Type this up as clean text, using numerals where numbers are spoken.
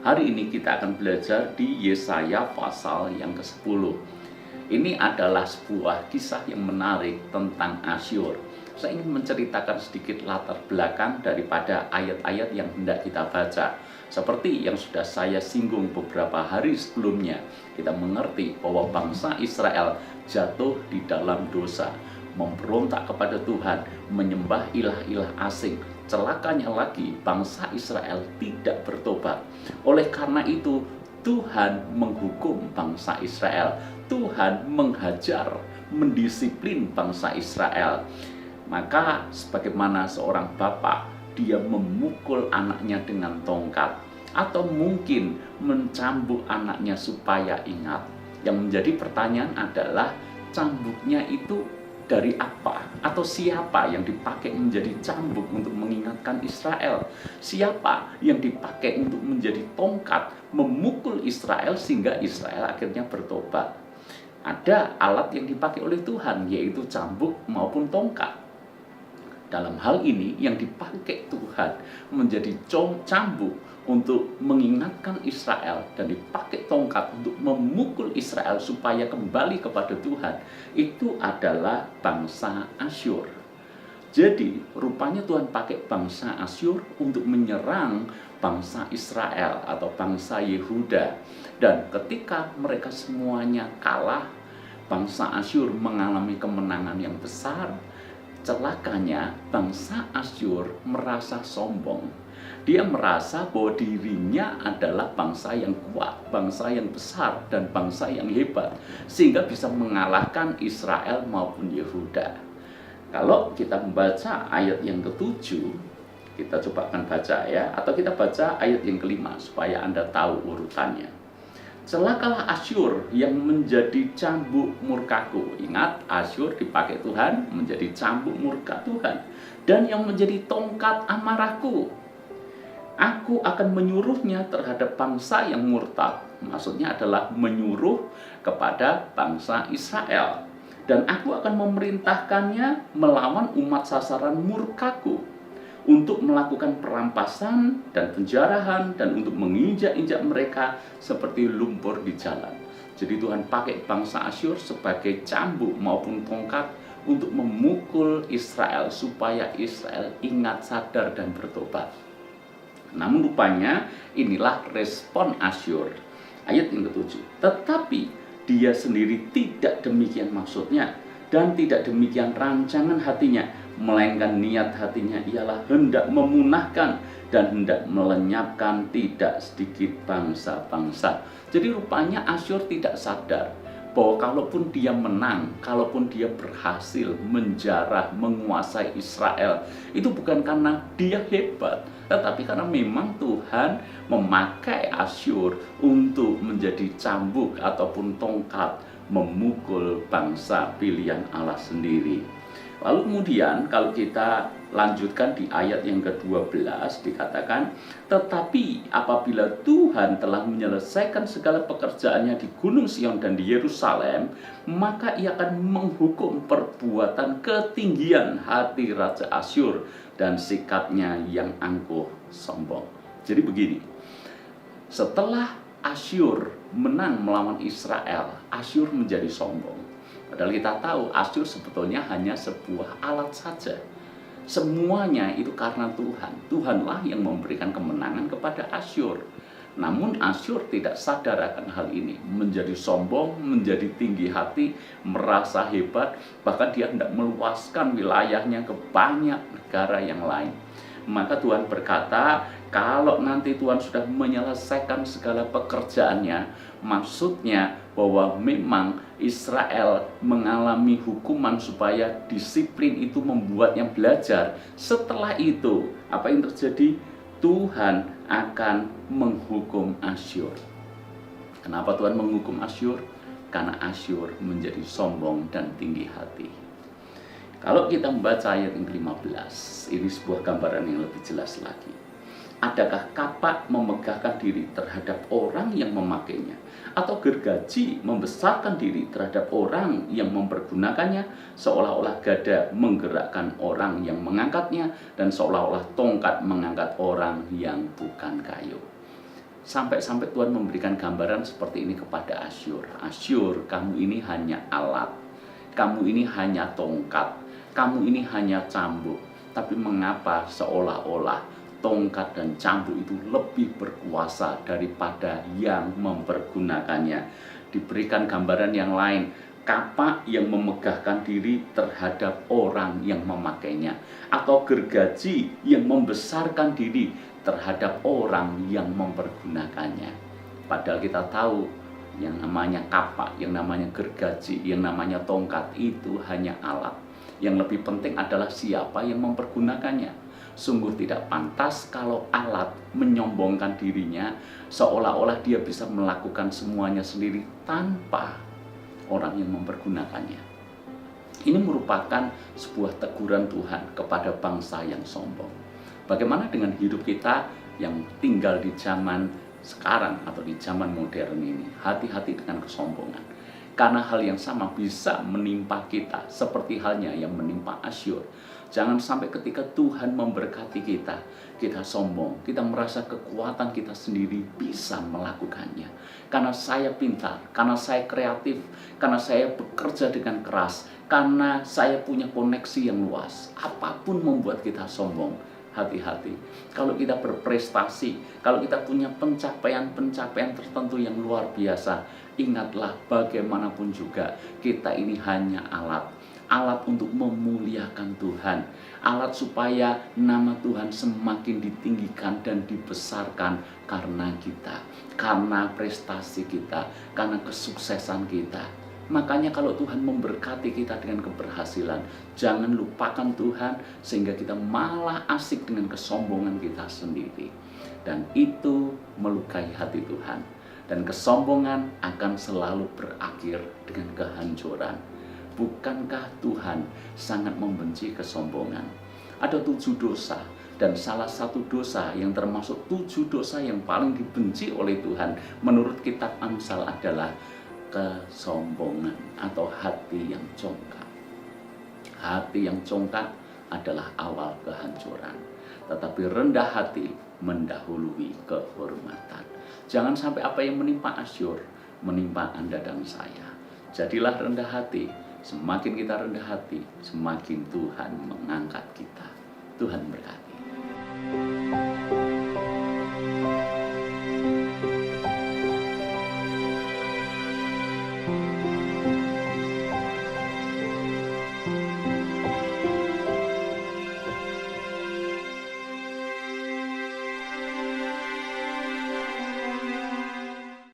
Hari ini kita akan belajar di Yesaya pasal yang ke-10. Ini adalah sebuah kisah yang menarik tentang Asyur. Saya ingin menceritakan sedikit latar belakang daripada ayat-ayat yang hendak kita baca. Seperti yang sudah saya singgung beberapa hari sebelumnya, kita mengerti bahwa bangsa Israel jatuh di dalam dosa, memberontak kepada Tuhan, menyembah ilah-ilah asing. Celakanya lagi, bangsa Israel tidak bertobat. Oleh karena itu, Tuhan menghukum bangsa Israel. Tuhan menghajar, mendisiplin bangsa Israel. Maka sebagaimana seorang bapak, dia memukul anaknya dengan tongkat, atau mungkin mencambuk anaknya supaya ingat. Yang menjadi pertanyaan adalah, cambuknya itu dari apa? Atau siapa yang dipakai menjadi cambuk untuk mengingatkan Israel? Siapa yang dipakai untuk menjadi tongkat memukul Israel sehingga Israel akhirnya bertobat? Ada alat yang dipakai oleh Tuhan, yaitu cambuk maupun tongkat. Dalam hal ini yang dipakai Tuhan menjadi cambuk untuk mengingatkan Israel dan dipakai tongkat untuk memukul Israel supaya kembali kepada Tuhan, itu adalah bangsa Asyur. Jadi rupanya Tuhan pakai bangsa Asyur untuk menyerang bangsa Israel atau bangsa Yehuda. Dan ketika mereka semuanya kalah, bangsa Asyur mengalami kemenangan yang besar. Celakanya, bangsa Asyur merasa sombong. Dia merasa bahwa dirinya adalah bangsa yang kuat, bangsa yang besar, dan bangsa yang hebat, sehingga bisa mengalahkan Israel maupun Yehuda. Kalau kita membaca ayat yang ke-7, kita coba akan baca ya, atau kita baca ayat yang ke-5 supaya Anda tahu urutannya. Celakalah Asyur yang menjadi cambuk murkaku. Ingat, Asyur dipakai Tuhan menjadi cambuk murka Tuhan, dan yang menjadi tongkat amarahku. Aku akan menyuruhnya terhadap bangsa yang murtad. Maksudnya adalah menyuruh kepada bangsa Israel. Dan aku akan memerintahkannya melawan umat sasaran murkaku, untuk melakukan perampasan dan penjarahan, dan untuk menginjak-injak mereka seperti lumpur di jalan. Jadi Tuhan pakai bangsa Asyur sebagai cambuk maupun tongkat untuk memukul Israel supaya Israel ingat, sadar, dan bertobat. Namun rupanya inilah respon Asyur. Ayat yang ke-7. Tetapi dia sendiri tidak demikian maksudnya, dan tidak demikian rancangan hatinya, melainkan niat hatinya ialah hendak memunahkan dan hendak melenyapkan tidak sedikit bangsa-bangsa. Jadi rupanya Asyur tidak sadar bahwa kalaupun dia menang, kalaupun dia berhasil menjarah, menguasai Israel, itu bukan karena dia hebat, tetapi karena memang Tuhan memakai Asyur untuk menjadi cambuk ataupun tongkat memukul bangsa pilihan Allah sendiri. Lalu kemudian kalau kita lanjutkan di ayat yang ke-12 dikatakan, tetapi apabila Tuhan telah menyelesaikan segala pekerjaannya di Gunung Sion dan di Yerusalem, maka ia akan menghukum perbuatan ketinggian hati Raja Asyur dan sikapnya yang angkuh sombong. Jadi begini, setelah Asyur menang melawan Israel, Asyur menjadi sombong. Padahal kita tahu Asyur sebetulnya hanya sebuah alat saja. Semuanya itu karena Tuhan. Tuhanlah yang memberikan kemenangan kepada Asyur. Namun Asyur tidak sadar akan hal ini, menjadi sombong, menjadi tinggi hati, merasa hebat, bahkan dia hendak meluaskan wilayahnya ke banyak negara yang lain. Maka Tuhan berkata, kalau nanti Tuhan sudah menyelesaikan segala pekerjaannya, maksudnya bahwa memang Israel mengalami hukuman supaya disiplin itu membuatnya belajar. Setelah itu, apa yang terjadi? Tuhan akan menghukum Asyur. Kenapa Tuhan menghukum Asyur? Karena Asyur menjadi sombong dan tinggi hati. Kalau kita membaca ayat yang ke-15, ini sebuah gambaran yang lebih jelas lagi. Adakah kapak memegahkan diri terhadap orang yang memakainya, atau gergaji membesarkan diri terhadap orang yang mempergunakannya, seolah-olah gada menggerakkan orang yang mengangkatnya, dan seolah-olah tongkat mengangkat orang yang bukan kayu. Sampai-sampai Tuhan memberikan gambaran seperti ini kepada Asyur. Asyur, kamu ini hanya alat, kamu ini hanya tongkat, kamu ini hanya cambuk. Tapi mengapa seolah-olah tongkat dan cambuk itu lebih berkuasa daripada yang mempergunakannya? Diberikan gambaran yang lain, kapak yang memegahkan diri terhadap orang yang memakainya, atau gergaji yang membesarkan diri terhadap orang yang mempergunakannya. Padahal kita tahu yang namanya kapak, yang namanya gergaji, yang namanya tongkat itu hanya alat. Yang lebih penting adalah siapa yang mempergunakannya. Sungguh tidak pantas kalau alat menyombongkan dirinya seolah-olah dia bisa melakukan semuanya sendiri tanpa orang yang mempergunakannya. Ini merupakan sebuah teguran Tuhan kepada bangsa yang sombong. Bagaimana dengan hidup kita yang tinggal di zaman sekarang atau di zaman modern ini? Hati-hati dengan kesombongan. Karena hal yang sama bisa menimpa kita seperti halnya yang menimpa Asyur. Jangan sampai ketika Tuhan memberkati kita, kita sombong, kita merasa kekuatan kita sendiri bisa melakukannya. Karena saya pintar, karena saya kreatif, karena saya bekerja dengan keras, karena saya punya koneksi yang luas. Apapun membuat kita sombong. Hati-hati, kalau kita berprestasi, kalau kita punya pencapaian-pencapaian tertentu yang luar biasa, ingatlah bagaimanapun juga kita ini hanya alat untuk memuliakan Tuhan, alat supaya nama Tuhan semakin ditinggikan dan dibesarkan karena kita, karena prestasi kita, karena kesuksesan kita. Makanya kalau Tuhan memberkati kita dengan keberhasilan, jangan lupakan Tuhan sehingga kita malah asik dengan kesombongan kita sendiri. Dan itu melukai hati Tuhan. Dan kesombongan akan selalu berakhir dengan kehancuran. Bukankah Tuhan sangat membenci kesombongan? Ada 7 dosa, dan salah satu dosa yang termasuk 7 dosa yang paling dibenci oleh Tuhan menurut kitab Amsal adalah kesombongan atau hati yang congkak. Hati yang congkak adalah awal kehancuran, tetapi rendah hati mendahului kehormatan. Jangan sampai apa yang menimpa Asyur menimpa Anda dan saya. Jadilah rendah hati. Semakin kita rendah hati, semakin Tuhan mengangkat kita. Tuhan berkati.